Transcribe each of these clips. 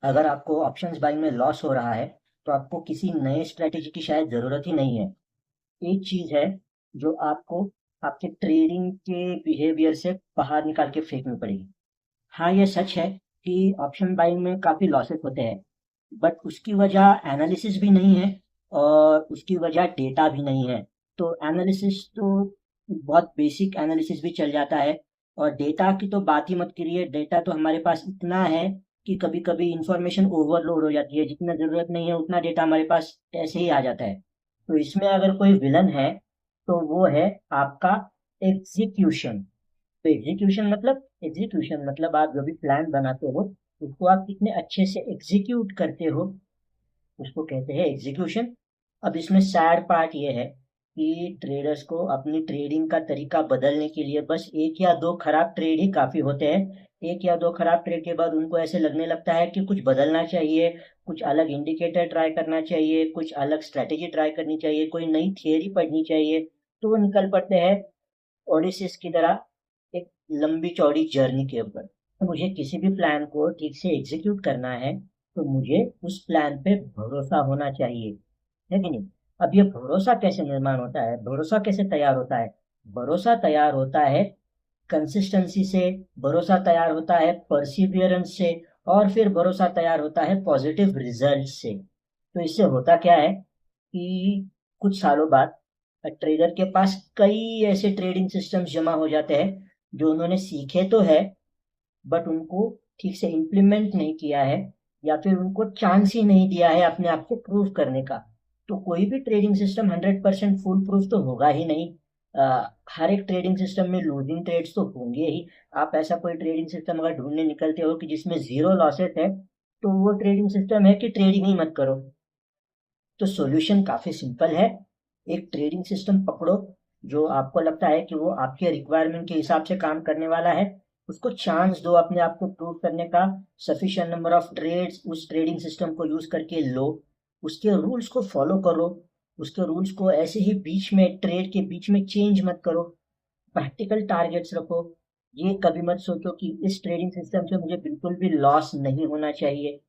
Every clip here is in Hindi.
अगर आपको ऑप्शंस बाइंग में लॉस हो रहा है तो आपको किसी नए स्ट्रेटेजी की शायद ज़रूरत ही नहीं है। एक चीज़ है जो आपको आपके ट्रेडिंग के बिहेवियर से बाहर निकाल के फेंकनी पड़ेगी। हाँ, ये सच है कि ऑप्शन बाइंग में काफ़ी लॉसेस होते हैं, बट उसकी वजह एनालिसिस भी नहीं है और उसकी वजह डेटा भी नहीं है। तो एनालिसिस तो बहुत बेसिक एनालिसिस भी चल जाता है, और डेटा की तो बात ही मत करिए। डेटा तो हमारे पास इतना है कि कभी कभी इंफॉर्मेशन ओवरलोड हो जाती है, जितना ज़रूरत नहीं है उतना डेटा हमारे पास ऐसे ही आ जाता है। तो इसमें अगर कोई विलन है तो वो है आपका एग्जीक्यूशन। तो एग्जीक्यूशन मतलब आप जो भी प्लान बनाते हो उसको आप कितने अच्छे से एग्जीक्यूट करते हो, उसको कहते हैं एग्जीक्यूशन। अब इसमें सैड पार्ट ये है कि ट्रेडर्स को अपनी ट्रेडिंग का तरीका बदलने के लिए बस एक या दो खराब ट्रेड ही काफी होते हैं। एक या दो खराब ट्रेड के बाद उनको ऐसे लगने लगता है कि कुछ बदलना चाहिए, कुछ अलग इंडिकेटर ट्राई करना चाहिए, कुछ अलग स्ट्रैटेजी ट्राई करनी चाहिए, कोई नई थियरी पढ़नी चाहिए। तो वो निकल पड़ते हैं ओडिसिस की तरह एक लंबी चौड़ी जर्नी के ऊपर। तो मुझे किसी भी प्लान को ठीक से एग्जीक्यूट करना है तो मुझे उस प्लान पे भरोसा होना चाहिए, है कि नहीं? अब ये भरोसा कैसे निर्माण होता है, भरोसा कैसे तैयार होता है? भरोसा तैयार होता है कंसिस्टेंसी से, भरोसा तैयार होता है परसिवियरेंस से, और फिर भरोसा तैयार होता है पॉजिटिव रिजल्ट से। तो इससे होता क्या है कि कुछ सालों बाद ट्रेडर के पास कई ऐसे ट्रेडिंग सिस्टम्स जमा हो जाते हैं जो उन्होंने सीखे तो है, बट उनको ठीक से इम्प्लीमेंट नहीं किया है, या फिर उनको चांस ही नहीं दिया है अपने आप को प्रूव करने का। तो कोई भी ट्रेडिंग सिस्टम 100% फुल प्रूफ तो होगा ही नहीं। हर एक ट्रेडिंग सिस्टम में लूजिंग ट्रेड्स तो होंगे ही। आप ऐसा कोई ट्रेडिंग सिस्टम अगर ढूंढने निकलते हो कि जिसमें जीरो लॉसेस है, तो वो ट्रेडिंग सिस्टम है कि ट्रेडिंग ही मत करो। तो सॉल्यूशन काफी सिंपल है। एक ट्रेडिंग सिस्टम पकड़ो जो आपको लगता है कि वो आपके रिक्वायरमेंट के हिसाब से काम करने वाला है। उसको चांस दो अपने आप को प्रूव करने का। सफिशिएंट नंबर ऑफ ट्रेड्स उस ट्रेडिंग सिस्टम को यूज करके लो। उसके रूल्स को फॉलो करो। उसके रूल्स को ऐसे ही बीच में, ट्रेड के बीच में चेंज मत करो। प्रैक्टिकल टारगेट्स रखो। ये कभी मत सोचो कि इस ट्रेडिंग सिस्टम से मुझे बिल्कुल भी लॉस नहीं होना चाहिए।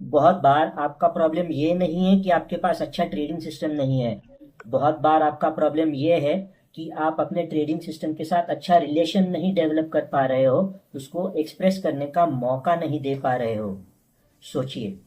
बहुत बार आपका प्रॉब्लम ये नहीं है कि आपके पास अच्छा ट्रेडिंग सिस्टम नहीं है। बहुत बार आपका प्रॉब्लम ये है कि आप अपने ट्रेडिंग सिस्टम के साथ अच्छा रिलेशन नहीं डेवलप कर पा रहे हो, उसको एक्सप्रेस करने का मौका नहीं दे पा रहे हो। सोचिए।